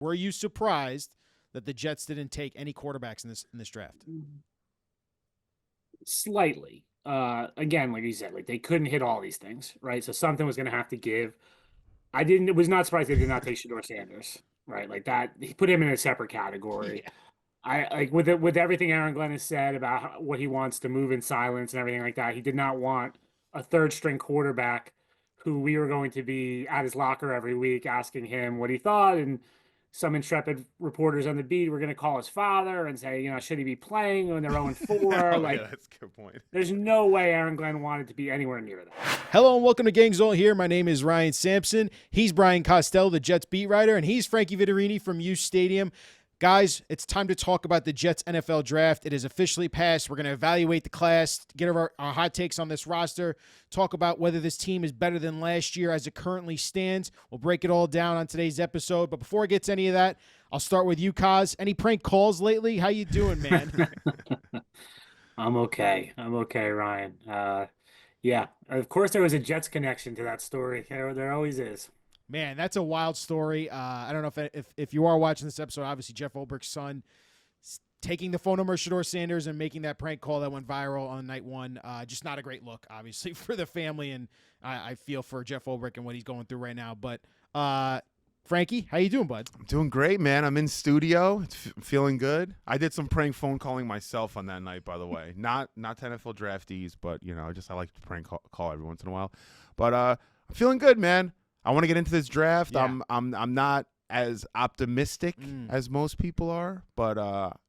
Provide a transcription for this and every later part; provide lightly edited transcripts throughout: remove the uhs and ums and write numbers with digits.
Were you surprised that the Jets didn't take any quarterbacks in this draft? Slightly. Again, like you said, like they couldn't hit all these things, right? So something was going to have to give. I didn't was not surprised they did not take Shador Sanders, right? Like that, he put him in a separate category. Yeah. I like with everything Aaron Glenn has said about what he wants to move in silence and everything like that. He did not want a third string quarterback who we were going to be at his locker every week asking him what he thought, and some intrepid reporters on the beat were going to call his father and say, should he be playing when they're 0-4? Oh yeah, Like, that's a good point. there's no way Aaron Glenn wanted to be anywhere near that. Hello and welcome to Gangzone here. My name is Ryan Sampson. He's Brian Costello, the Jets beat writer, and he's Frankie Vittorini from U Stadium. Guys, it's time to talk about the Jets NFL draft. It is officially passed. We're going to evaluate the class, get our hot takes on this roster, talk about whether this team is better than last year as it currently stands. We'll break it all down on today's episode. But before I get to any of that, I'll start with you, Kaz. Any prank calls lately? How you doing, man? I'm okay. I'm okay, Ryan. Yeah, of course there was a Jets connection to that story. There always is. Man, that's a wild story. I don't know if you are watching this episode. Obviously, Jeff Ulbricht's son taking the phone number of Shador Sanders and making that prank call that went viral on night one. Just not a great look, obviously, for the family, and I feel for Jeff Ulbricht and what he's going through right now. But Frankie, how you doing, bud? I'm doing great, man. I'm in studio. Feeling good. I did some prank phone calling myself on that night, by the way. Not to NFL draftees, but I like to prank call every once in a while. But I'm feeling good, man. I want to get into this draft. Yeah. I'm not as optimistic as most people are, but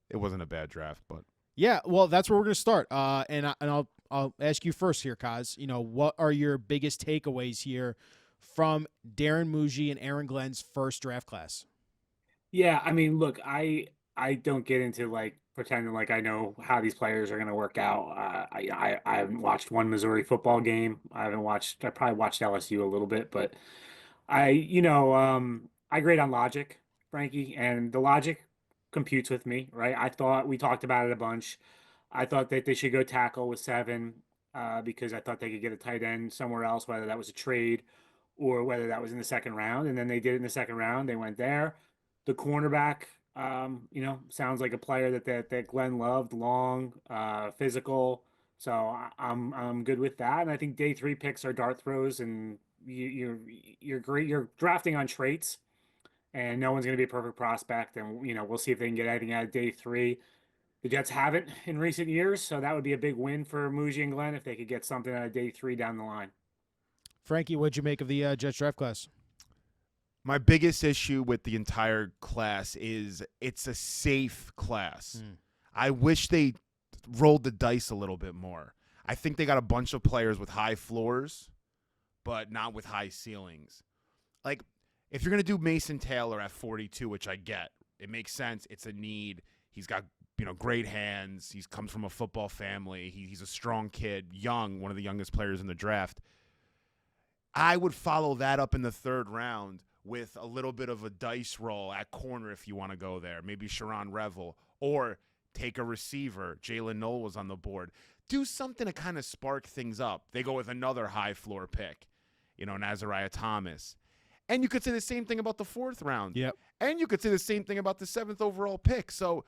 it wasn't a bad draft. But Yeah, well, that's where we're going to start. And I'll ask you first here, Kaz. What are your biggest takeaways here from Darren Muji and Aaron Glenn's first draft class? Yeah, I mean, look, I don't get into like pretending like I know how these players are going to work out. I haven't watched one Missouri football game. I probably watched LSU a little bit, but I grade on logic, Frankie, and the logic computes with me, right? I thought we talked about it a bunch. I thought that they should go tackle with seven, because I thought they could get a tight end somewhere else, whether that was a trade or whether that was in the second round. And then they did it in the second round. They went there. The cornerback, sounds like a player that Glenn loved, long, physical. So I'm good with that. And I think day three picks are dart throws, and you're great. You're drafting on traits, and no one's going to be a perfect prospect. And we'll see if they can get anything out of day three. The Jets haven't in recent years, so that would be a big win for Muji and Glenn if they could get something out of day three down the line. Frankie, what'd you make of the Jets draft class? my biggest issue with the entire class is it's a safe class. I wish they rolled the dice a little bit more. I think they got a bunch of players with high floors, but not with high ceilings. Like, if you're going to do Mason Taylor at 42, which I get, it makes sense. It's a need. He's got, great hands. He comes from a football family. He's a strong kid, young, one of the youngest players in the draft. I would follow that up in the third round with a little bit of a dice roll at corner if you want to go there. Maybe Sharon Revel, or take a receiver. Jalen Noel was on the board. Do something to kind of spark things up. They go with another high floor pick, Nazariah Thomas. And you could say the same thing about the fourth round. Yep. And you could say the same thing about the seventh overall pick. So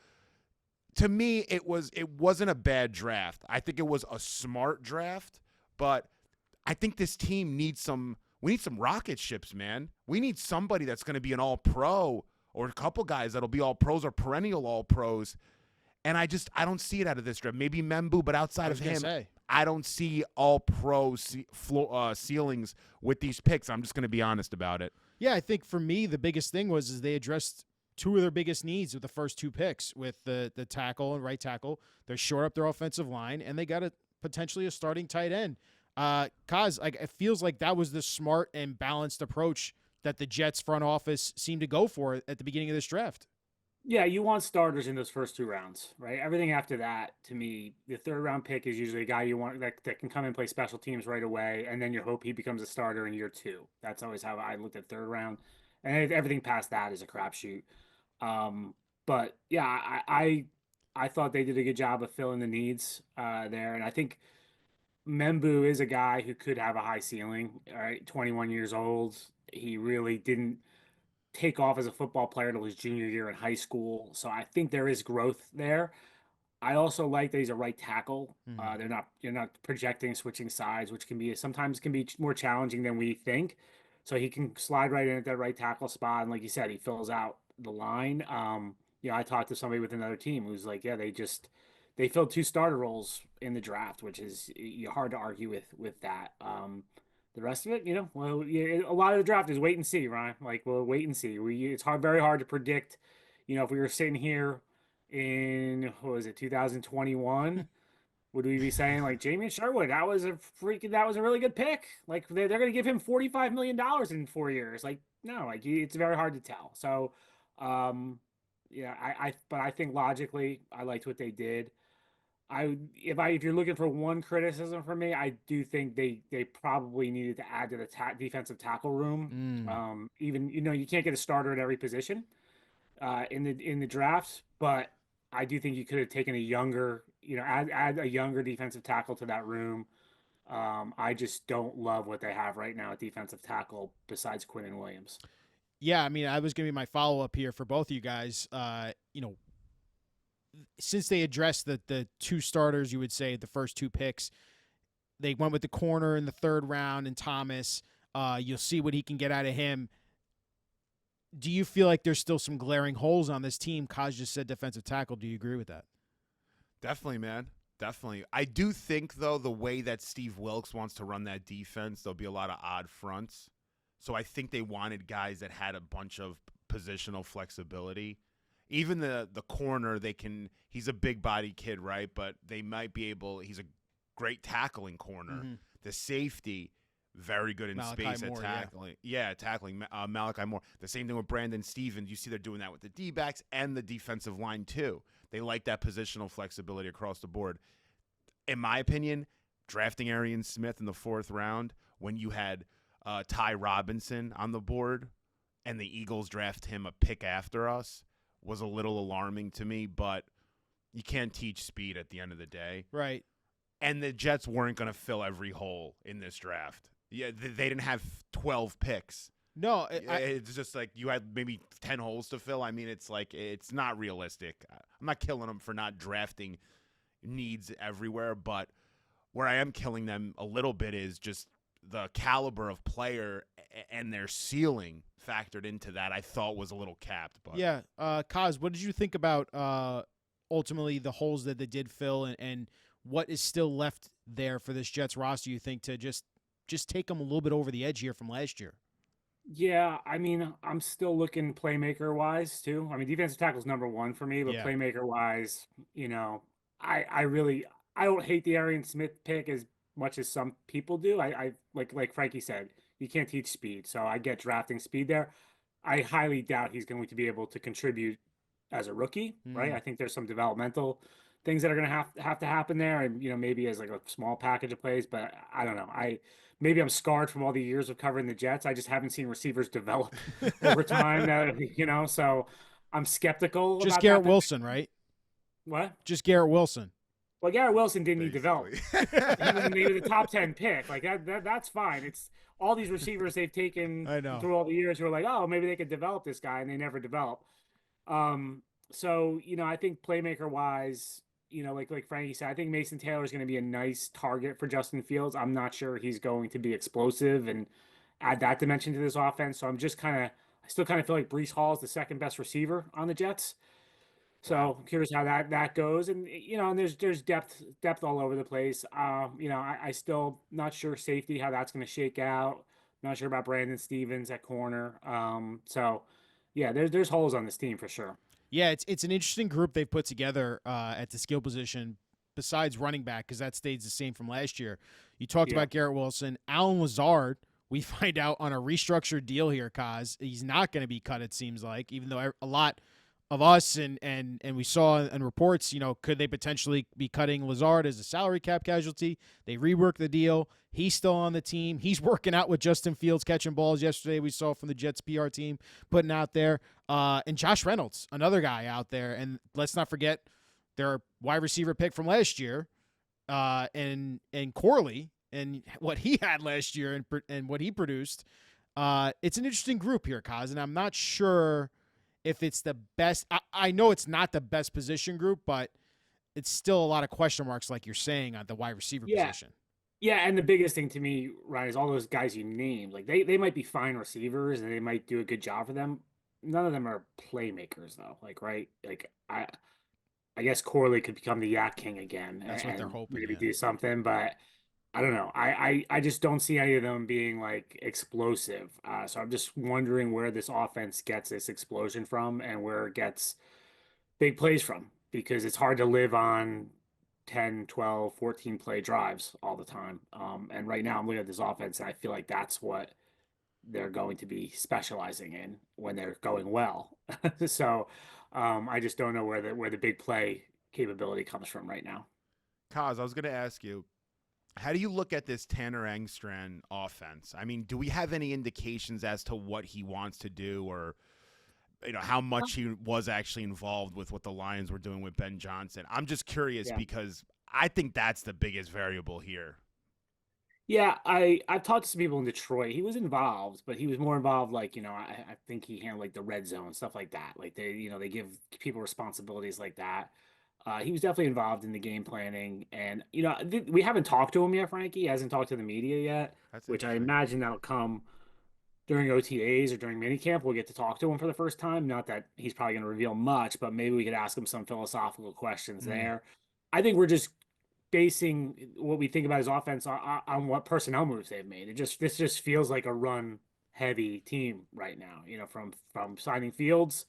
to me, it wasn't a bad draft. I think it was a smart draft, but I think this team we need some rocket ships, man. We need somebody that's going to be an all-pro, or a couple guys that'll be all-pros or perennial all-pros. And I don't see it out of this draft. Maybe Membu, but outside of him, I don't see all-pro ceilings with these picks. I'm just going to be honest about it. Yeah, I think for me, the biggest thing was they addressed two of their biggest needs with the first two picks, with the tackle and right tackle. They're short up their offensive line, and they got potentially a starting tight end. Kaz, it feels like that was the smart and balanced approach that the Jets front office seemed to go for at the beginning of this draft. Yeah, you want starters in those first two rounds, right? Everything after that, to me, the third round pick is usually a guy you want that can come and play special teams right away, and then you hope he becomes a starter in year two. That's always how I looked at third round, and everything past that is a crapshoot. But yeah, I thought they did a good job of filling the needs there, and I think Membu is a guy who could have a high ceiling. All right, 21 years old. He really didn't take off as a football player until his junior year in high school. So I think there is growth there. I also like that he's a right tackle. Mhm. You're not projecting switching sides, which sometimes can be more challenging than we think. So he can slide right in at that right tackle spot, and like you said, he fills out the line. I talked to somebody with another team who's like, yeah, they filled 2 starter roles in the draft, which is hard to argue with that. The rest of it, well, yeah, a lot of the draft is wait and see, Ryan. Like, we'll wait and see. It's very hard to predict. If we were sitting here in what was it 2021, would we be saying like Jamie Sherwood, that was a really good pick, like they're going to give him $45 million in 4 years? Like, no, like it's very hard to tell. So yeah, but I think logically I liked what they did. If you're looking for one criticism from me, I do think they probably needed to add to the defensive tackle room. Mm. Even you can't get a starter at every position in the drafts, but I do think you could have taken a younger, add a younger defensive tackle to that room. I just don't love what they have right now at defensive tackle besides Quinn Williams. Yeah, I mean, I was going to be my follow up here for both of you guys. Since they addressed the 2 starters, you would say the first 2 picks, they went with the corner in the 3rd round and Thomas. You'll see what he can get out of him. Do you feel like there's still some glaring holes on this team? Kaz just said defensive tackle. Do you agree with that? Definitely, man. Definitely. I do think, though, the way that Steve Wilkes wants to run that defense, there'll be a lot of odd fronts. So I think they wanted guys that had a bunch of positional flexibility. Even the corner, he's a big body kid, right? But they might be he's a great tackling corner. Mm-hmm. The safety, very good in Malachi space Moore, at tackling. Yeah, tackling Malachi Moore. The same thing with Brandon Stevens. You see they're doing that with the D-backs and the defensive line too. They like that positional flexibility across the board. In my opinion, drafting Arian Smith in the 4th round when you had Ty Robinson on the board and the Eagles draft him a pick after us was a little alarming to me, but you can't teach speed at the end of the day. Right. And the Jets weren't going to fill every hole in this draft. Yeah, they didn't have 12 picks. No, it's just like you had maybe 10 holes to fill. I mean, it's like it's not realistic. I'm not killing them for not drafting needs everywhere, but where I am killing them a little bit is just the caliber of player and their ceiling factored into that. I thought was a little capped. But yeah. Kaz, what did you think about ultimately the holes that they did fill and what is still left there for this Jets roster, you think, to just take them a little bit over the edge here from last year? Yeah, I mean, I'm still looking playmaker wise too. I mean, defensive tackle's number 1 for me, but Yeah. playmaker wise, I don't hate the Arian Smith pick as much as some people do. I like Frankie said, you can't teach speed, so I get drafting speed there. I highly doubt he's going to be able to contribute as a rookie, right? I think there's some developmental things that are going to have to happen there, and maybe as like a small package of plays. But I don't know. Maybe I'm scarred from all the years of covering the Jets. I just haven't seen receivers develop over time. So I'm skeptical. Just about Garrett that. Wilson, right? What? Just Garrett Wilson. Well, Garrett Wilson didn't need basically. development. Maybe the top 10 pick, like that's fine. It's all these receivers they've taken I know. through all the years who are like, oh, maybe they could develop this guy, and they never develop. So I think playmaker wise, like Frankie said, I think Mason Taylor is going to be a nice target for Justin Fields. I'm not sure he's going to be explosive and add that dimension to this offense. So I still kind of feel like Breece Hall is the 2nd best receiver on the Jets. So I'm curious how that goes, and and there's depth all over the place. I still not sure safety how that's going to shake out. Not sure about Brandon Stevens at corner. So yeah, there's holes on this team for sure. Yeah, it's an interesting group they've put together at the skill position. Besides running back, because that stays the same from last year. You talked about Garrett Wilson, Allen Lazard. We find out on a restructured deal here, Kaz. He's not going to be cut. It seems like, even though a lot of us and we saw in reports, could they potentially be cutting Lazard as a salary cap casualty? They reworked the deal. He's still on the team. He's working out with Justin Fields catching balls yesterday. We saw from the Jets PR team putting out there. And Josh Reynolds, another guy out there. And let's not forget their wide receiver pick from last year, and Corley and what he had last year and what he produced. It's an interesting group here, Kaz, and I'm not sure if it's the best. I know it's not the best position group, but it's still a lot of question marks, like you're saying, on the wide receiver Yeah. position. Yeah, and the biggest thing to me, Ryan, is all those guys you named. Like they might be fine receivers and they might do a good job for them. None of them are playmakers though. Like, right? Like I guess Corley could become the Yak King again That's what they're and hoping. maybe Yeah. do something, but I don't know. I just don't see any of them being like explosive. So I'm just wondering where this offense gets this explosion from and where it gets big plays from because it's hard to live on 10, 12, 14 play drives all the time. And right now I'm looking at this offense and I feel like that's what they're going to be specializing in when they're going well. So I just don't know where the big play capability comes from right now. Kaz, I was going to ask you, how do you look at this Tanner Engstrand offense? I mean, do we have any indications as to what he wants to do or how much he was actually involved with what the Lions were doing with Ben Johnson? I'm just curious because I think that's the biggest variable here. Yeah, I've talked to some people in Detroit. He was involved, but he was more involved like, I think he handled like the red zone, stuff like that. Like they give people responsibilities like that. He was definitely involved in the game planning, and we haven't talked to him yet. Frankie he hasn't talked to the media yet, That's which I interesting. imagine that'll come during OTAs or during minicamp. We'll get to talk to him for the first time. Not that he's probably going to reveal much, but maybe we could ask him some philosophical questions there. I think we're just basing what we think about his offense on what personnel moves they've made. This just feels like a run heavy team right now. From signing Fields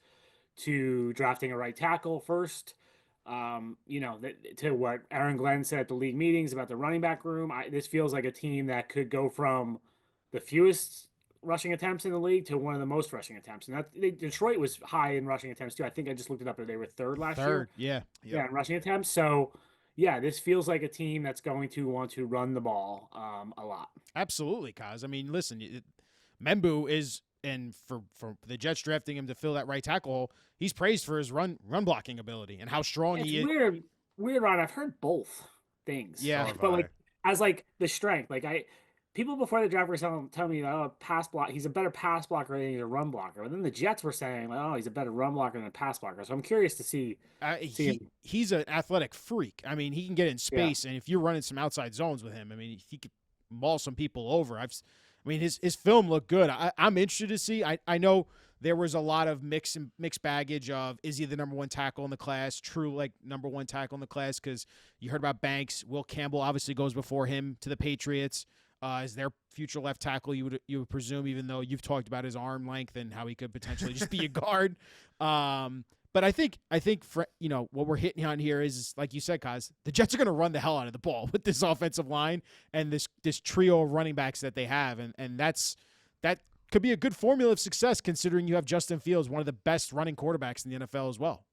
to drafting a right tackle first. To what Aaron Glenn said at the league meetings about the running back room. This feels like a team that could go from the fewest rushing attempts in the league to one of the most rushing attempts. And Detroit was high in rushing attempts too. I think I just looked it up. They were third last year. Yeah. Yeah, in rushing attempts. So, yeah, this feels like a team that's going to want to run the ball a lot. Absolutely, Kaz. I mean, listen, Membu is, and for the Jets drafting him to fill that right tackle hole, he's praised for his run blocking ability and how strong he is. Weird, Ron. I've heard both things. Yeah, but like as like the strength, people before the draft were tell me, pass block, he's a better pass blocker than he's a run blocker. But then the Jets were saying, he's a better run blocker than a pass blocker. So I'm curious to see. He's an athletic freak. I mean, he can get in space, and if you're running some outside zones with him, I mean, he could maul some people over. His film looked good. I'm interested to see. I know there was a lot of mixed baggage of, is he the number one tackle in the class? True, like number one tackle in the class, because you heard about Banks. Will Campbell obviously goes before him to the Patriots. Is their future left tackle, you would presume, even though you've talked about his arm length and how he could potentially just be a guard. But I think what we're hitting on here is, like you said, Kaz, the Jets are going to run the hell out of the ball with this offensive line and this trio of running backs that they have, and that could be a good formula of success considering you have Justin Fields, one of the best running quarterbacks in the NFL as well.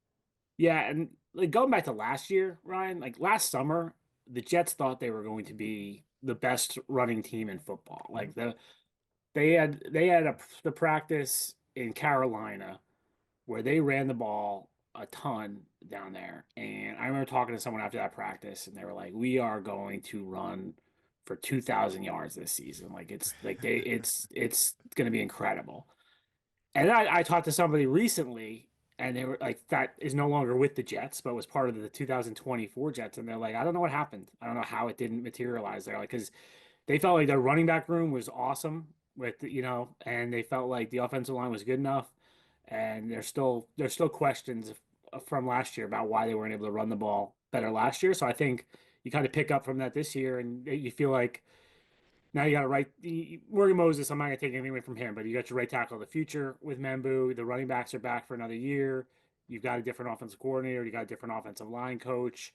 Yeah, and going back to last year, Ryan, like last summer, the Jets thought they were going to be the best running team in football. Like they had the practice in Carolina where they ran the ball a ton down there. And I remember talking to someone after that practice, and they were like, "We are going to run for 2,000 yards this season. Like it's going to be incredible." And I talked to somebody recently, and they were like, that is no longer with the Jets, but was part of the 2024 Jets. And they're like, I don't know what happened. I don't know how it didn't materialize there. Like, because they felt like their running back room was awesome and they felt like the offensive line was good enough. And there's still questions from last year about why they weren't able to run the ball better last year. So I think you kind of pick up from that this year, and you feel like now you got to Morgan Moses. I'm not going to take anything away from him, but you got your right tackle of the future with Membu. The running backs are back for another year. You've got a different offensive coordinator. You got a different offensive line coach.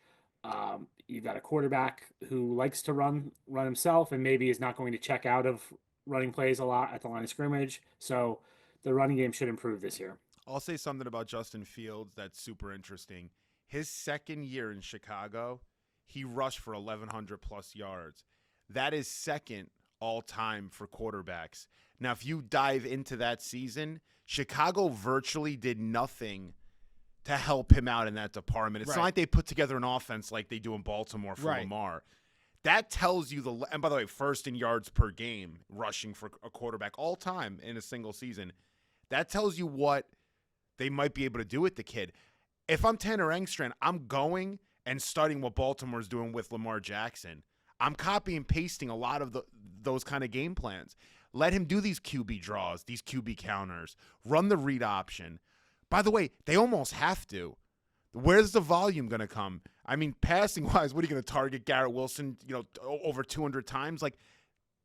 You've got a quarterback who likes to run himself and maybe is not going to check out of running plays a lot at the line of scrimmage. So the running game should improve this year. I'll say something about Justin Fields that's super interesting. His second year in Chicago, he rushed for 1,100 plus yards. That is second all time for quarterbacks. Now, if you dive into that season, Chicago virtually did nothing to help him out in that department. It's not like they put together an offense like they do in Baltimore for Lamar. that tells you and by the way, first in yards per game rushing for a quarterback all time in a single season. That tells you what they might be able to do with the kid. If I'm Tanner Engstrand, I'm going and studying what Baltimore's doing with Lamar Jackson. I'm copy and pasting a lot of those kind of game plans. Let him do these QB draws, these QB counters, run the read option. By the way, they almost have to. Where's the volume going to come? I mean, passing-wise, what are you going to target Garrett Wilson, over 200 times? Like,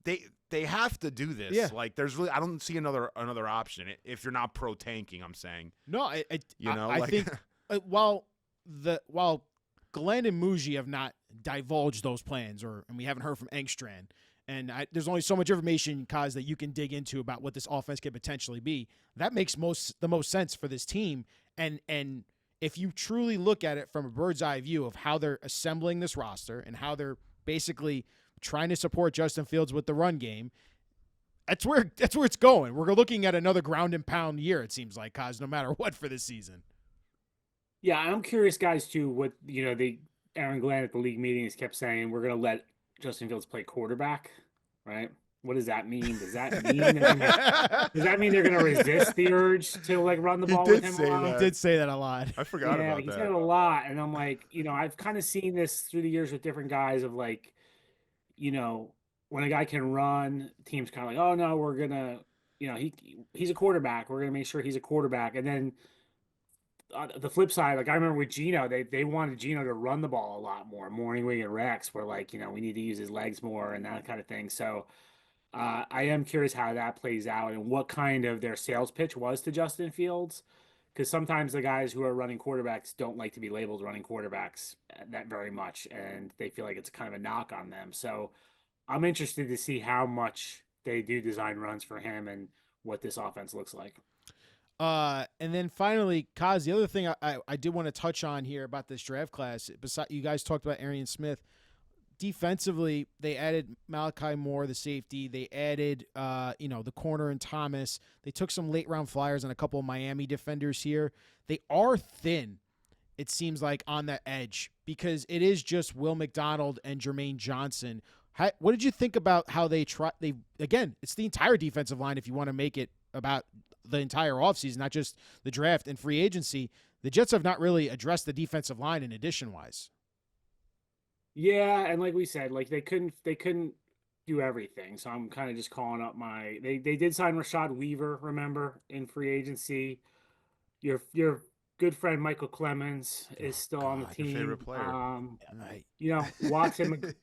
they have to do this. Yeah. Like, there's really, I don't see another option if you're not pro tanking. I'm saying. No, I like, think while Glenn and Muji have not divulged those plans, and we haven't heard from Engstrand, and there's only so much information, Kaz, that you can dig into about what this offense could potentially be. That makes the most sense for this team, and if you truly look at it from a bird's eye view of how they're assembling this roster and how they're basically trying to support Justin Fields with the run game, that's where it's going. We're looking at another ground and pound year, it seems like, Kaz, no matter what for this season. Yeah, I'm curious, guys, too, what, Aaron Glenn at the league meetings kept saying, we're going to let Justin Fields play quarterback, right? What does that mean? Does that mean they're going to resist the urge to run the ball with him a lot? He did say that a lot. I forgot about that. He said it a lot, and I'm like, I've kind of seen this through the years with different guys of when a guy can run, teams kind of like, oh no, we're gonna, he's a quarterback. We're gonna make sure he's a quarterback, and then the flip side, I remember with Geno, they wanted Geno to run the ball a lot more. Morningwing and Rex were like, we need to use his legs more and that kind of thing. So I am curious how that plays out and what kind of their sales pitch was to Justin Fields, because sometimes the guys who are running quarterbacks don't like to be labeled running quarterbacks that very much, and they feel like it's kind of a knock on them. So I'm interested to see how much they do design runs for him and what this offense looks like. And then finally, Kaz, the other thing I did want to touch on here about this draft class, besides you guys talked about Arian Smith, defensively, they added Malachi Moore, the safety. They added, the corner and Thomas. They took some late-round flyers on a couple of Miami defenders here. They are thin, it seems like, on that edge because it is just Will McDonald and Jermaine Johnson. What did you think about how again, it's the entire defensive line if you want to make it about the entire offseason, not just the draft and free agency. The Jets have not really addressed the defensive line in addition-wise. Yeah, and like we said, they couldn't do everything. So I'm kind of just calling up they did sign Rashad Weaver, remember, in free agency. Your good friend Michael Clemens is still on the team. Your favorite player. Watson,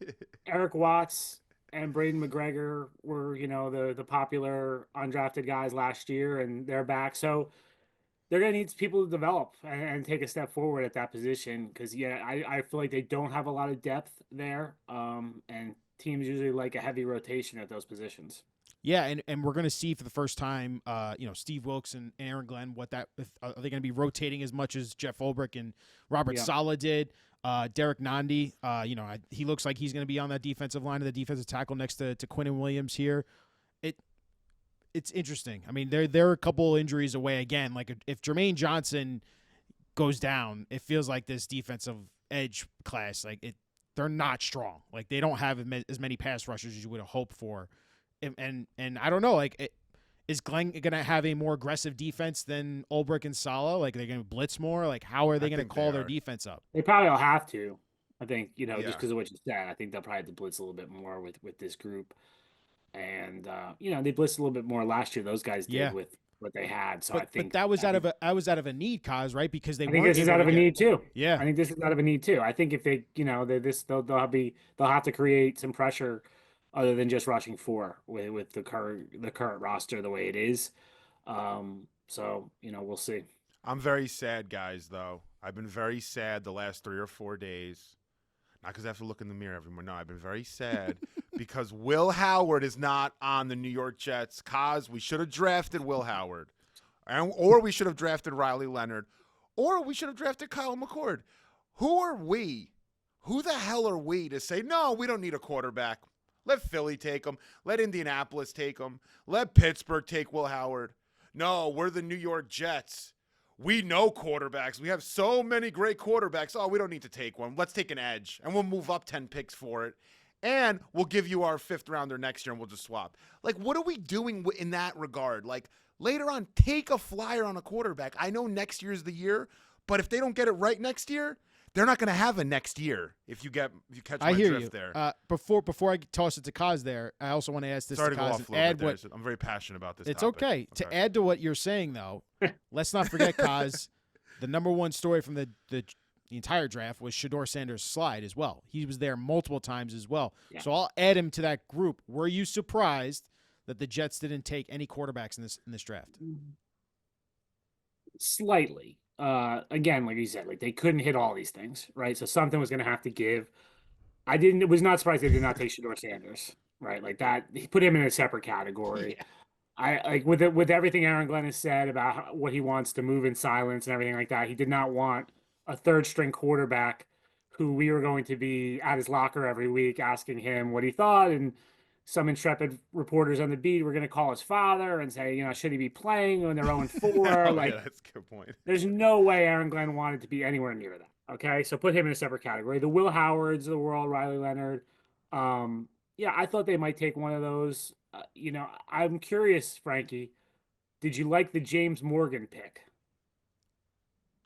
Eric Watts and Braden McGregor were, the popular undrafted guys last year, and they're back. So they're going to need people to develop and take a step forward at that position because, I feel like they don't have a lot of depth there, and teams usually like a heavy rotation at those positions. Yeah, and we're going to see for the first time, Steve Wilkes and Aaron Glenn, are they going to be rotating as much as Jeff Ulbrich and Robert Saleh did? Derek Nandi, he looks like he's going to be on that defensive line of the defensive tackle next to Quinnen Williams here. It's interesting. I mean, they're a couple injuries away again. Like if Jermaine Johnson goes down, it feels like this defensive edge class, they're not strong. Like they don't have as many pass rushers as you would have hoped for. And I don't know, is Glenn going to have a more aggressive defense than Ulbrich and Saleh? Like, they're going to blitz more? Like, how are they going to call their defense up? They probably will have to. I think, just because of what you said. I think they'll probably have to blitz a little bit more with this group. And, they blitzed a little bit more last year. Those guys did with what they had. So but that was out of a need, Kaz, right? Because I think this is out of a need too. Yeah. I think this is out of a need too. I think if they, they'll have to create some pressure other than just rushing 4 with the current roster the way it is. So, we'll see. I'm very sad, guys, though. I've been very sad the last 3 or 4 days. Not because I have to look in the mirror every morning. No, I've been very sad because Will Howard is not on the New York Jets. Kaz, we should have drafted Will Howard. Or we should have drafted Riley Leonard. Or we should have drafted Kyle McCord. Who are we? Who the hell are we to say, no, we don't need a quarterback? Let Philly take him. Let Indianapolis take him. Let Pittsburgh take Will Howard. No, we're the New York Jets. We know quarterbacks. We have so many great quarterbacks. Oh, we don't need to take one. Let's take an edge, and we'll move up 10 picks for it. and we'll give you our 5th rounder next year and we'll just swap. Like, what are we doing in that regard? Like, later on, take a flyer on a quarterback. I know next year's the year, but if they don't get it right next year, they're not going to have a next year. If you catch my drift there. Before I toss it to Kaz there, I also want to ask this Sorry to to go Kaz off a and little add bit there. I'm very passionate about this It's topic. okay. To add to what you're saying, though, let's not forget, Kaz, the number one story from the entire draft was Shedeur Sanders' slide as well. He was there multiple times as well. Yeah. So I'll add him to that group. Were you surprised that the Jets didn't take any quarterbacks in this draft? Slightly. Again, like you said, like they couldn't hit all these things, right? So something was going to have to give. Was not surprised they did not take Shedeur Sanders, right? Like that, he put him in a separate category. Yeah. I like with everything Aaron Glenn has said about what he wants to move in silence and everything like that. He did not want a 3rd-string quarterback who we were going to be at his locker every week asking him what he thought, and some intrepid reporters on the beat were going to call his father and say, should he be playing when they're 0-4? Like, yeah, that's a good point. There's no way Aaron Glenn wanted to be anywhere near that. Okay, so put him in a separate category. The Will Howards of the world, Riley Leonard. Yeah, I thought they might take one of those. I'm curious, Frankie. Did you like the James Morgan pick?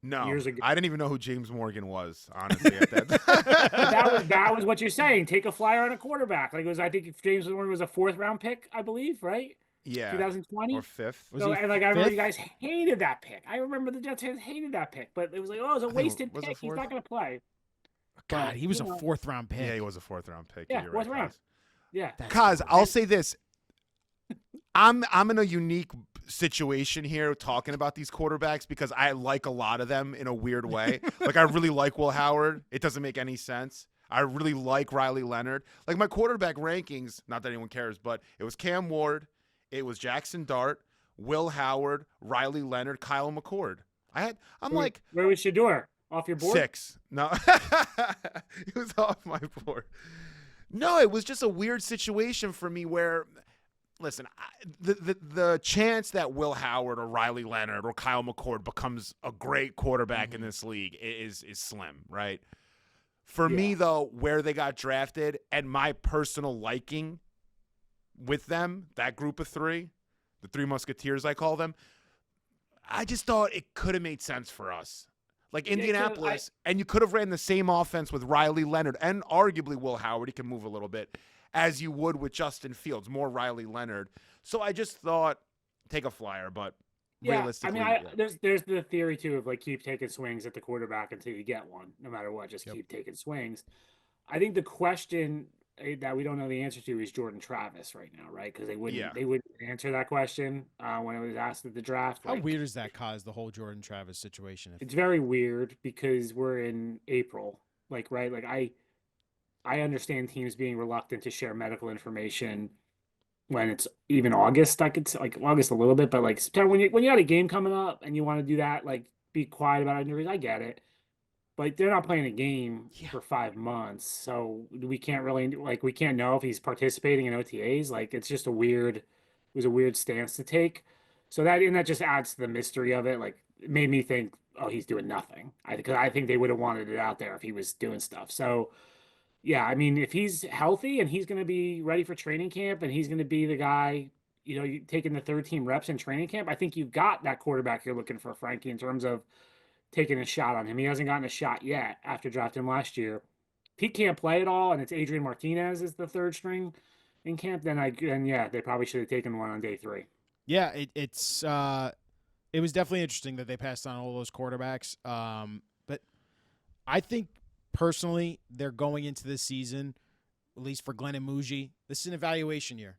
No, years ago? I didn't even know who James Morgan was, honestly. At that. that was what you're saying. Take a flyer on a quarterback. Like I think James Morgan was a 4th-round pick, I believe, right? Yeah, 2020 or 5th. So, and like I remember you guys hated that pick. I remember the Jets fans hated that pick, but it was like, oh, it was a wasted pick. He's not going to play. God, he was a 4th-round pick. Yeah, he was a 4th-round pick. Yeah, 4th round. Yeah, Kaz, I'll say this: I'm in a unique situation here talking about these quarterbacks because I like a lot of them in a weird way. Like, I really like Will Howard. It doesn't make any sense. I really like Riley Leonard. Like, my quarterback rankings, not that anyone cares, but it was Cam Ward, it was Jackson Dart, Will Howard, Riley Leonard, Kyle McCord. Where was Shedeur? Off your board? 6. No, he was off my board. No, it was just a weird situation for me where, listen, the chance that Will Howard or Riley Leonard or Kyle McCord becomes a great quarterback in this league is slim, right? For me, though, where they got drafted and my personal liking with them, that group of 3, the 3 Musketeers, I call them, I just thought it could have made sense for us. Like Indianapolis, and you could have ran the same offense with Riley Leonard and arguably Will Howard. He can move a little bit, as you would with Justin Fields, more Riley Leonard. So I just thought, take a flyer, but realistically. I mean, there's the theory, too, of like keep taking swings at the quarterback until you get one, no matter what. Just keep taking swings. I think the question that we don't know the answer to is Jordan Travis right now, right? Because they wouldn't answer that question when it was asked at the draft. How weird is that, Kaz, the whole Jordan Travis situation? It's very weird because we're in April, like, right? Like I understand teams being reluctant to share medical information when it's even August. I could say, like, August a little bit, but like September, when you got a game coming up and you want to do that, like, be quiet about injuries. I get it. But they're not playing a game for 5 months, so we can't really we can't know if he's participating in OTAs. Like, it was a weird stance to take. So that just adds to the mystery of it. Like, it made me think, oh, he's doing nothing. Because I think they would have wanted it out there if he was doing stuff. So yeah, I mean, if he's healthy and he's going to be ready for training camp and he's going to be the guy, taking the 3rd-team reps in training camp, I think you've got that quarterback you're looking for, Frankie, in terms of taking a shot on him. He hasn't gotten a shot yet after drafting him last year. If he can't play at all, and it's Adrian Martinez is the 3rd string in camp, then they probably should have taken one on day 3. Yeah, it was definitely interesting that they passed on all those quarterbacks. But I think personally, they're going into this season, at least for Glenn and Muji, this is an evaluation year.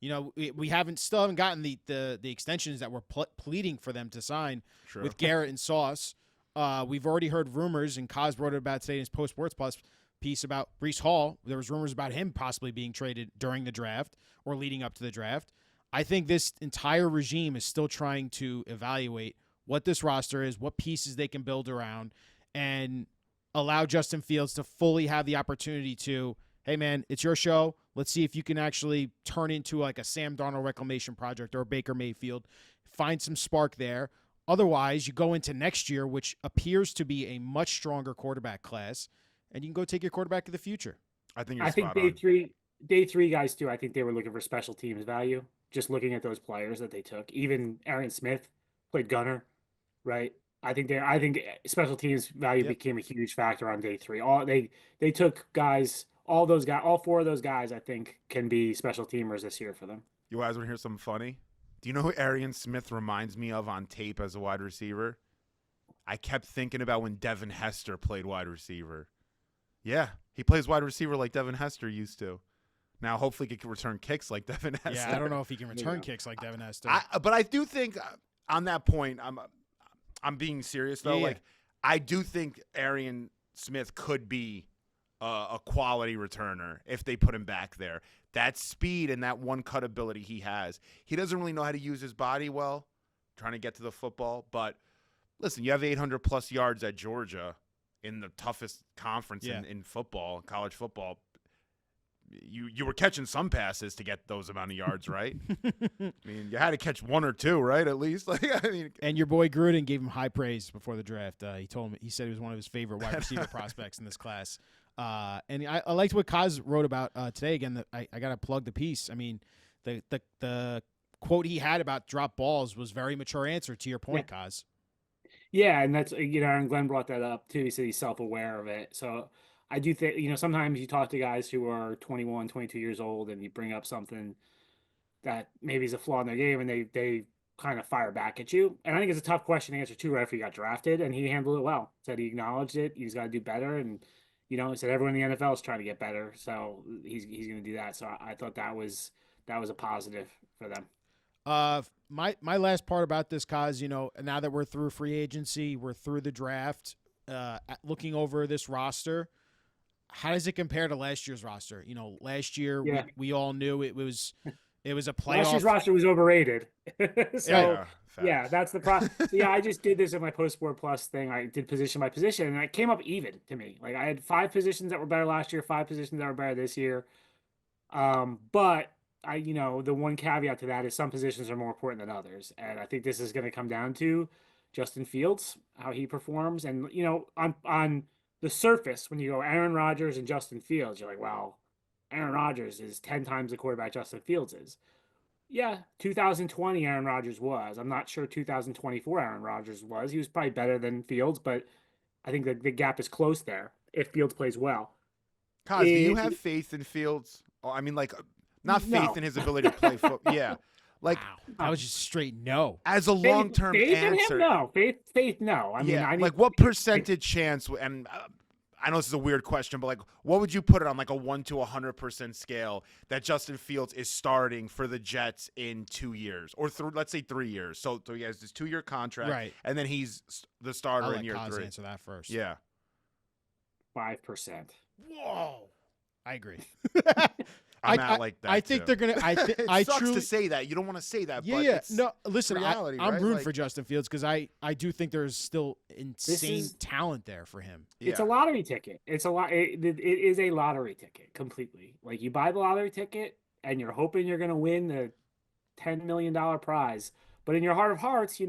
We still haven't gotten the extensions that we're pleading for them to sign with Garrett and Sauce. We've already heard rumors, and Kaz wrote about today in his Post Sports Plus piece about Breece Hall. There was rumors about him possibly being traded during the draft or leading up to the draft. I think this entire regime is still trying to evaluate what this roster is, what pieces they can build around, and allow Justin Fields to fully have the opportunity to, hey, man, it's your show. Let's see if you can actually turn into like a Sam Darnold reclamation project or a Baker Mayfield. Find some spark there. Otherwise, you go into next year, which appears to be a much stronger quarterback class, and you can go take your quarterback of the future. I think you're I think spot on. day three guys too. I think they were looking for special teams value. Just looking at those players that they took, even Aaron Smith played gunner, right? I think special teams value Yep. became a huge factor on day three. They took guys, all those guys, all four of those guys. I think can be special teamers this year for them. You guys want to hear something funny? Do you know who Arian Smith reminds me of on tape as a wide receiver? I kept thinking about when Devin Hester played wide receiver. Yeah, he plays wide receiver like Devin Hester used to. Now, hopefully, he can return kicks like Devin Hester. Yeah, I don't know if he can return Yeah. kicks like Devin Hester. But I do think on that point, I'm being serious though. Yeah. Like, I do think Arian Smith could be a quality returner if they put him back there. That speed and that one cut ability he has. He doesn't really know how to use his body well, trying to get to the football. But listen, you have 800 plus yards at Georgia in the toughest conference in football, college football. You were catching some passes to get those amount of yards, right? I mean, you had to catch one or two, right? At least, like, I mean. And your boy Gruden gave him high praise before the draft. He said he was one of his favorite wide receiver prospects in this class. And I liked what Kaz wrote about today. Again, that I got to plug the piece. I mean, the quote he had about drop balls was very mature answer to your point, Kaz. Yeah, and that's and Glenn brought that up too. He said he's self-aware of it. So I do think, sometimes you talk to guys who are 21, 22 years old and you bring up something that maybe is a flaw in their game and they kind of fire back at you. And I think it's a tough question to answer too right after he got drafted, and he handled it well. Said he acknowledged it. He's got to do better. And, he said everyone in the NFL is trying to get better. So he's going to do that. So I thought that was a positive for them. My last part about this, Kaz, now that we're through free agency, we're through the draft, looking over this roster, how does it compare to last year's roster? Last year we all knew it was a playoff. Last year's roster was overrated. So Yeah, that's the problem. So, I just did this in my Post Sport Plus thing. I did position by position, and it came up even to me. Like I had 5 positions that were better last year, 5 positions that were better this year. But the one caveat to that is some positions are more important than others, and I think this is going to come down to Justin Fields, how he performs, and on the surface, when you go Aaron Rodgers and Justin Fields, you're like, well, Aaron Rodgers is 10 times the quarterback Justin Fields is. Yeah, 2020 Aaron Rodgers was. I'm not sure 2024 Aaron Rodgers was. He was probably better than Fields, but I think the gap is close there if Fields plays well. Kaz, do you have faith in Fields? Oh, I mean, like, not faith in his ability to play football. Yeah. Like, wow. That was just straight no. As a long-term faith answer. in him, no. Faith, no. I mean, like, what percentage chance, and I know this is a weird question, but, like, what would you put it on, like, a 1 to 100% scale that Justin Fields is starting for the Jets in 2 years? Or, let's say 3 years. So he has this 2-year contract, right, and then he's the starter in year 3. Answer that first. Yeah. 5%. Whoa. I agree. I'm not like that. I think they're gonna. It sucks to say that. You don't want to say that. But it's No, listen. reality, I'm right? rooting for Justin Fields because I do think there's still insane talent there for him. It's a lottery ticket. It is a lottery ticket completely. Like you buy the lottery ticket and you're hoping you're going to win the $10 million prize, but in your heart of hearts,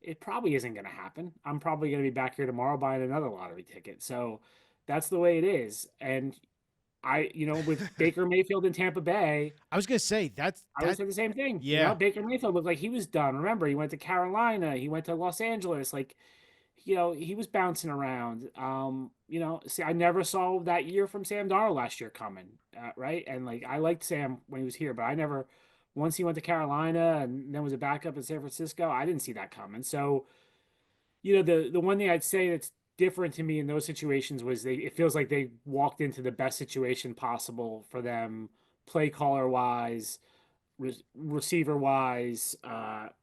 it probably isn't going to happen. I'm probably going to be back here tomorrow buying another lottery ticket. So that's the way it is. And with Baker Mayfield in Tampa Bay, I was gonna say I would say the same thing. Yeah, Baker Mayfield looked like he was done. Remember, he went to Carolina, he went to Los Angeles. Like, he was bouncing around. See, I never saw that year from Sam Darnold last year coming, right? And like, I liked Sam when he was here, but I never. Once he went to Carolina and then was a backup in San Francisco, I didn't see that coming. So, the one thing I'd say that's different to me in those situations was it feels like they walked into the best situation possible for them, play caller wise, receiver wise,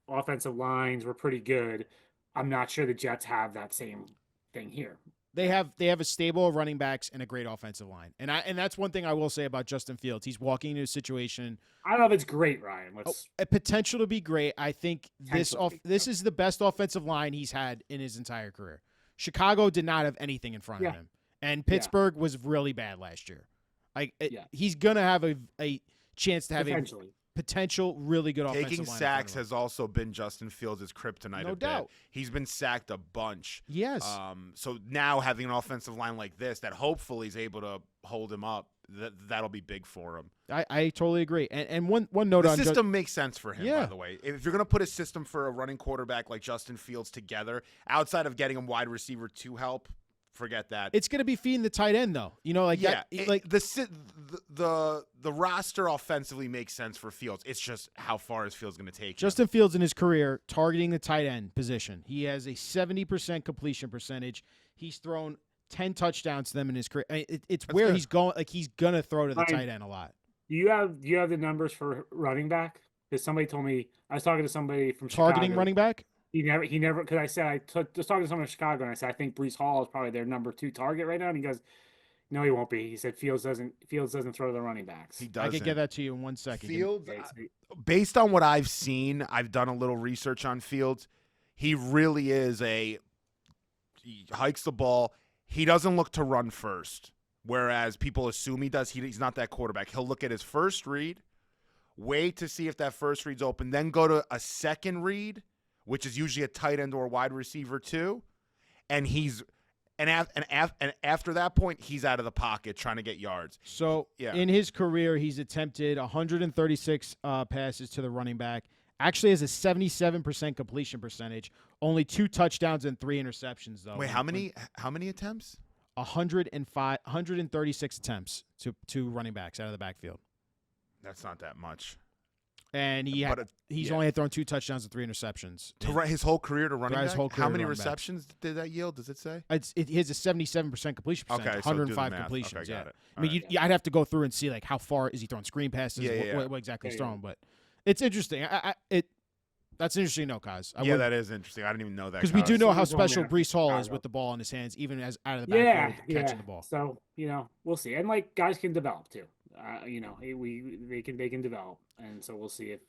offensive lines were pretty good. I'm not sure the Jets have that same thing here. They have a stable of running backs and a great offensive line, and that's one thing I will say about Justin Fields. He's walking into a situation. I don't know if it's great, Ryan. A potential to be great. I think this is the best offensive line he's had in his entire career. Chicago did not have anything in front of him, and Pittsburgh was really bad last year. He's gonna have a chance to have potential really good offensive Taking line. in front sacks of him. has also been Justin Fields' kryptonite. No a bit. doubt. He's been sacked a bunch. Yes. So now having an offensive line like this that hopefully is able to hold him up, that'll be big for him. I totally agree. And one note The on system makes sense for him, Yeah. by the way. If you're going to put a system for a running quarterback like Justin Fields together, outside of getting him wide receiver 2 help, forget that. it's going to be feeding the tight end though. You know, like yeah, that. Like the roster offensively makes sense for Fields. It's just how far is Fields going to take him? Justin Fields in his career targeting the tight end position. He has a 70% completion percentage. He's thrown 10 touchdowns to them in his career. It's That's where good. he's going. Like he's gonna throw to the Ryan, tight end a lot. Do you have the numbers for running back? Because somebody told me I was talking to somebody from Targeting Chicago. running back. He never because I said just talking to someone in Chicago and I said I think Brees Hall is probably their number 2 target right now, and he goes, no, he won't be. He said Fields doesn't throw the running backs. He doesn't. I could get that to you in 1 second. Fields, Okay, so- based on what I've seen, I've done a little research on Fields. He really is he hikes the ball. He doesn't look to run first, whereas people assume he does. He's not that quarterback. He'll look at his first read, wait to see if that first read's open, then go to a second read, which is usually a tight end or a wide receiver too, and after that point, he's out of the pocket trying to get yards. So Yeah. in his career, he's attempted 136 passes to the running back. Actually has a 77% completion percentage. Only 2 touchdowns and 3 interceptions, though. Wait, how many attempts? 136 attempts to running backs out of the backfield. That's not that much. And he's yeah. only had thrown 2 touchdowns and 3 interceptions. His whole career to running His back? whole career How to many running backs. receptions did that yield? Does it say? He has a 77% completion percentage. Okay, so do the 105 math. completions. Okay, Yeah. got it. I mean, All right. I'd have to go through and see like how far is he throwing screen passes, Yeah, what exactly he's Yeah, throwing. But it's interesting. That's an interesting note, guys. That is interesting. I didn't even know that. Because we do know how Someone's special on Brees Hall is Chicago. with the ball in his hands, even as out of the Yeah, backfield catching the ball. So we'll see. And like guys can develop too. They can develop, and so we'll see if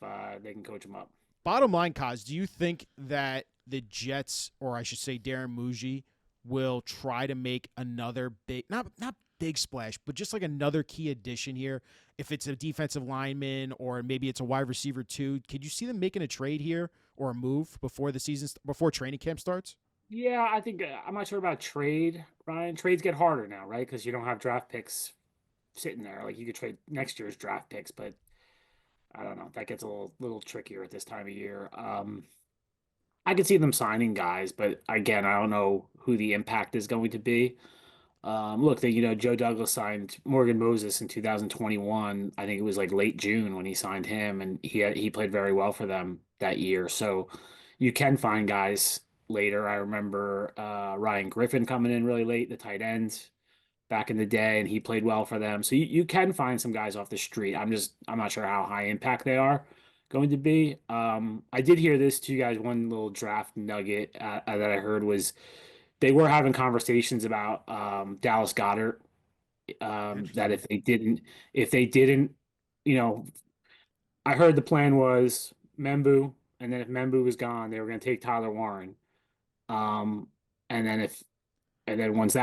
they can coach them up. Bottom line, Kaz, do you think that the Jets, or I should say Darren Muji, will try to make another big, not big splash, but just like another key addition here? If it's a defensive lineman or maybe it's a wide receiver too, could you see them making a trade here or a move before before training camp starts? Yeah, I think I'm not sure about trade, Ryan. Trades get harder now, right? Because you don't have draft picks sitting there. Like you could trade next year's draft picks, but I don't know. That gets a little trickier at this time of year. I could see them signing guys, but again, I don't know who the impact is going to be. Look, Joe Douglas signed Morgan Moses in 2021. I think it was like late June when he signed him, and he played very well for them that year. So you can find guys later. I remember Ryan Griffin coming in really late, the tight end back in the day, and he played well for them. So you can find some guys off the street. I'm not sure how high impact they are going to be. I did hear this to you guys. One little draft nugget that I heard was they were having conversations about Dallas Goedert. That if they didn't, I heard the plan was Membu, and then if Membu was gone, they were going to take Tyler Warren. And then once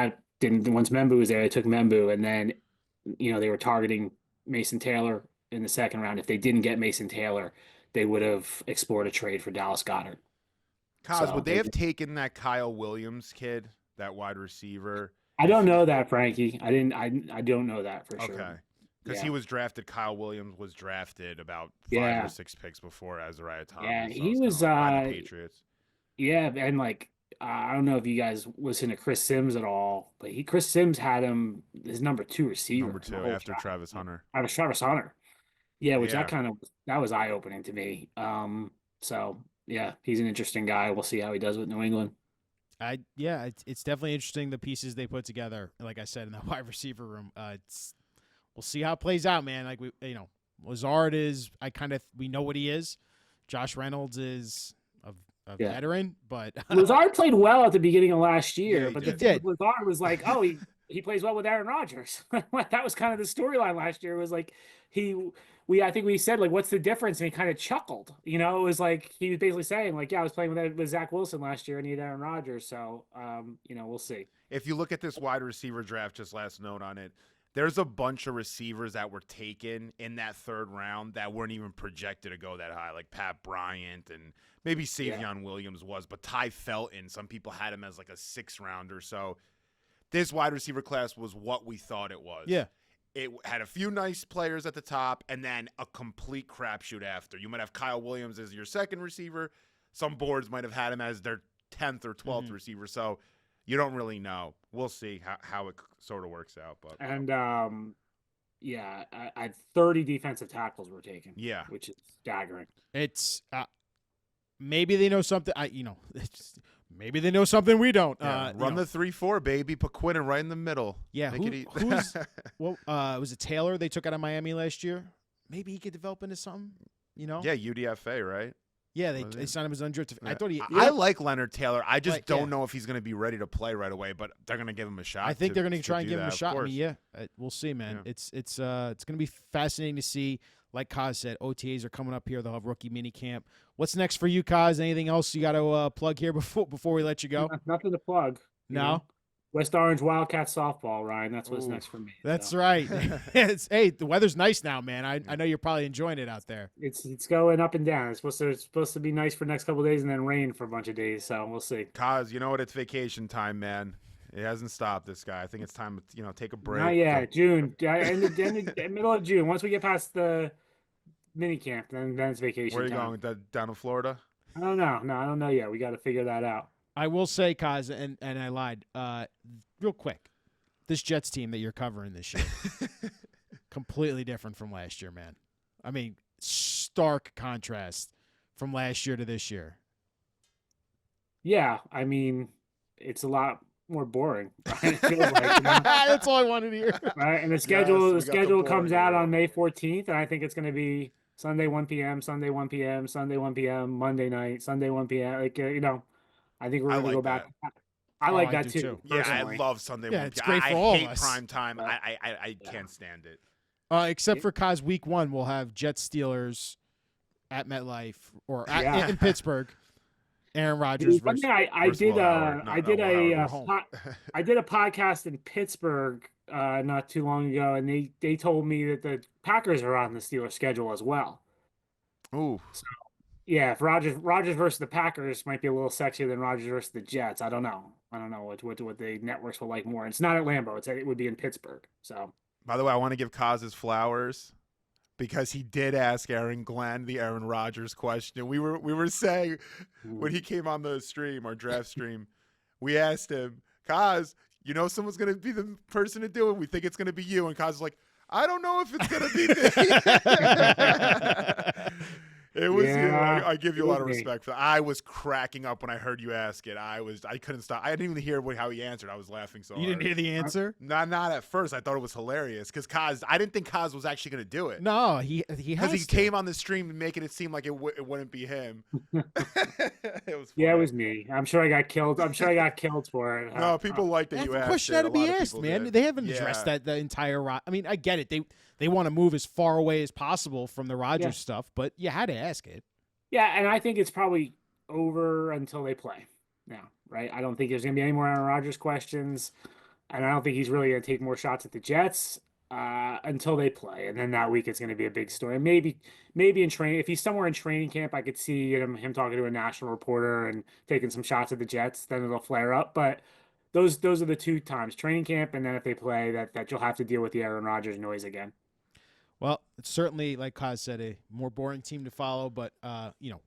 Membu was there, they took Membu, and then they were targeting Mason Taylor in the second round. If they didn't get Mason Taylor, they would have explored a trade for Dallas Goedert. Kaz, So would they have taken that Kyle Williams kid, that wide receiver? I don't know that, Frankie. I don't know that for sure. Okay. Because he was drafted. Kyle Williams was drafted about 5 Yeah. or 6 picks before Azariah Thomas. Yeah, so he it's was, kinda by the Patriots. Yeah, and like I don't know if you guys listen to Chris Sims at all, but Chris Sims had him his number 2 receiver. Number 2 after Travis Hunter. Travis Hunter. Yeah, which Yeah. that was eye opening to me. So yeah, he's an interesting guy. We'll see how he does with New England. It's definitely interesting the pieces they put together. Like I said in that wide receiver room, we'll see how it plays out, man. Like Lazard is, we know what he is. Josh Reynolds is a veteran, but Lazard played well at the begining of last year, Yeah, he but did. the thing with Lazard was like, oh, he plays well with Aaron Rodgers. That was kind of the storyline last year. It was like I think we said like, what's the difference? And he kind of chuckled. It was like he was basically saying like, yeah, I was playing with Zach Wilson last year and he had Aaron Rodgers. So we'll see. If you look at this wide receiver draft, just last note on it, there's a bunch of receivers that were taken in that third round that weren't even projected to go that high, like Pat Bryant and maybe Savion Williams was, but Ty Felton, some people had him as like a 6th rounder. So this wide receiver class was what we thought it was. Yeah. It had a few nice players at the top and then a complete crapshoot after. You might have Kyle Williams as your 2nd receiver. Some boards might have had him as their 10th or 12th receiver. So you don't really know. We'll see how it sort of works out. But And I 30 defensive tackles were taken. Yeah. Which is staggering. It's maybe they know something. Maybe they know something we don't. Run the 3-4, baby. Put Quinnen right in the middle. Yeah, Make it easy. who's was it Taylor they took out of Miami last year? Maybe he could develop into something. Yeah, UDFA, right? Yeah, they signed him as undrafted. Yeah. I thought I like Leonard Taylor. I just Like, don't know if he's going to be ready to play right away, but they're going to give him a shot. I think they're going to try and do give him a that, of shot. I course. mean, we'll see, man. Yeah. It's going to be fascinating to see. Like Kaz said, OTAs are coming up here. They'll have rookie mini camp. What's next for you, Kaz? Anything else you got to plug here before we let you go? Nothing to plug. you No? know? West Orange Wildcat softball, Ryan. That's what's next for me. That's so. right. Hey, the weather's nice now, man. I know you're probably enjoying it out there. It's going up and down. It's supposed to be nice for the next couple of days and then rain for a bunch of days. So we'll see. Kaz, you know what? It's vacation time, man. It hasn't stopped this guy. I think it's time to take a break. Not yet. June. In the middle of June. Once we get past the mini camp, then it's vacation. Where are you time. going? Down to Florida? I don't know. No, I don't know yet. We got to figure that out. I will say, Kaz, and I lied. Real quick, this Jets team that you're covering this year, completely different from last year, man. I mean, stark contrast from last year to this year. Yeah, I mean, it's a lot more boring. Right? It feels like, That's all I wanted to hear. right? And the we schedule, got the comes boring out era. on May 14th, and I think it's going to be Sunday 1 p.m., Sunday 1 p.m., Sunday 1 p.m., Monday night, Sunday 1 p.m. I think we're I going to go like back. that. I like I that do too. too. Yeah, I personally. love Sunday. Yeah, morning. it's great I for all of hate us. prime time. Yeah. I can't stand it. Except for Kaz, week 1, we'll have Jets Steelers at MetLife or Yeah. in Pittsburgh. Aaron Rodgers One versus. thing I First of did all, Howard, I not did Howard, a home. I did a podcast in Pittsburgh not too long ago, and they told me that the Packers are on the Steelers schedule as well. Ooh, Yeah, if Rodgers versus the Packers might be a little sexier than Rodgers versus the Jets. I don't know. I don't know what the networks will like more. It's not at Lambeau. It would be in Pittsburgh. So by the way, I want to give Kaz his flowers because he did ask Aaron Glenn the Aaron Rodgers question. We were saying when he came on the stream, our draft stream, we asked him, Kaz, someone's gonna be the person to do it. We think it's gonna be you, and Kaz is like, I don't know if it's gonna be me. It was. Yeah, I give you a lot of it was me. respect for that. I was cracking up when I heard you ask it. I couldn't stop. I didn't even hear how he answered. I was laughing so You hard. didn't hear the answer? Not at first. I thought it was hilarious because I didn't think Kaz was actually going to do it. No, he has Because he to. came on the stream making it seem like it wouldn't be him. It was. yeah, it funny. was me. I'm sure I got killed. I'm sure I got killed for it. No, people like that That's you a asked. question it. had to A be lot of asked, people man. did. They haven't addressed Yeah. the entire. I mean, I get it. They want to move as far away as possible from the Rodgers Yeah. stuff, but you had to ask it. Yeah, and I think it's probably over until they play now, right? I don't think there's going to be any more Aaron Rodgers questions, and I don't think he's really going to take more shots at the Jets until they play. And then that week it's going to be a big story. Maybe in training, if he's somewhere in training camp, I could see him talking to a national reporter and taking some shots at the Jets. Then it'll flare up. But those are the two times, training camp, and then if they play, that you'll have to deal with the Aaron Rodgers noise again. Well, it's certainly, like Kaz said, a more boring team to follow, but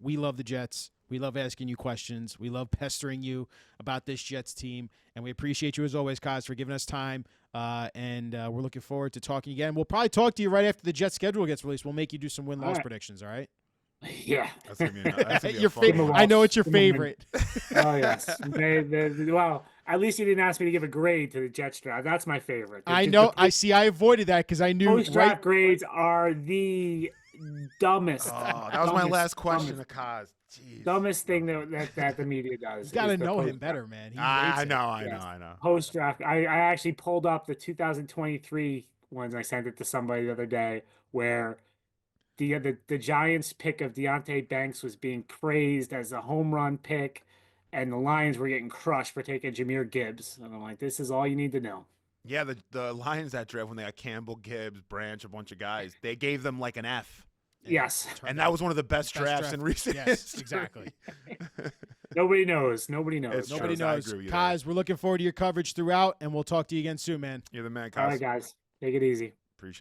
we love the Jets. We love asking you questions. We love pestering you about this Jets team, and we appreciate you as always, Kaz, for giving us time. And we're looking forward to talking again. We'll probably talk to you right after the Jets schedule gets released. We'll make you do some win-loss right. predictions. All right? Yeah. That's gonna be a Your fun favorite. one. I know it's your Give 'em a- favorite. Oh yes. Well, at least you didn't ask me to give a grade to the Jets draft. That's my favorite. I know. I see. I avoided that because I knew Post-draft right. grades are the dumbest. Oh, that was my last question to Kaz. Jeez. Dumbest thing that the media does. You got to is the know him post-draft. better, man. He I hates it. know. I Yes. know. Post-draft. I actually pulled up the 2023 ones. I sent it to somebody the other day where the Giants pick of Deontay Banks was being praised as a home run pick, and the Lions were getting crushed for taking Jahmyr Gibbs. And I'm like, this is all you need to know. Yeah, the Lions that draft when they got Campbell, Gibbs, Branch, a bunch of guys, they gave them like an F. Yes. And that was one of the best drafts in recent Yes, history. exactly. Nobody knows. Nobody knows. It's Nobody true. I knows. agree with you Kaz, we're looking forward to your coverage throughout, and we'll talk to you again soon, man. You're the man, All Kaz. right, guys. Take it easy. Appreciate it.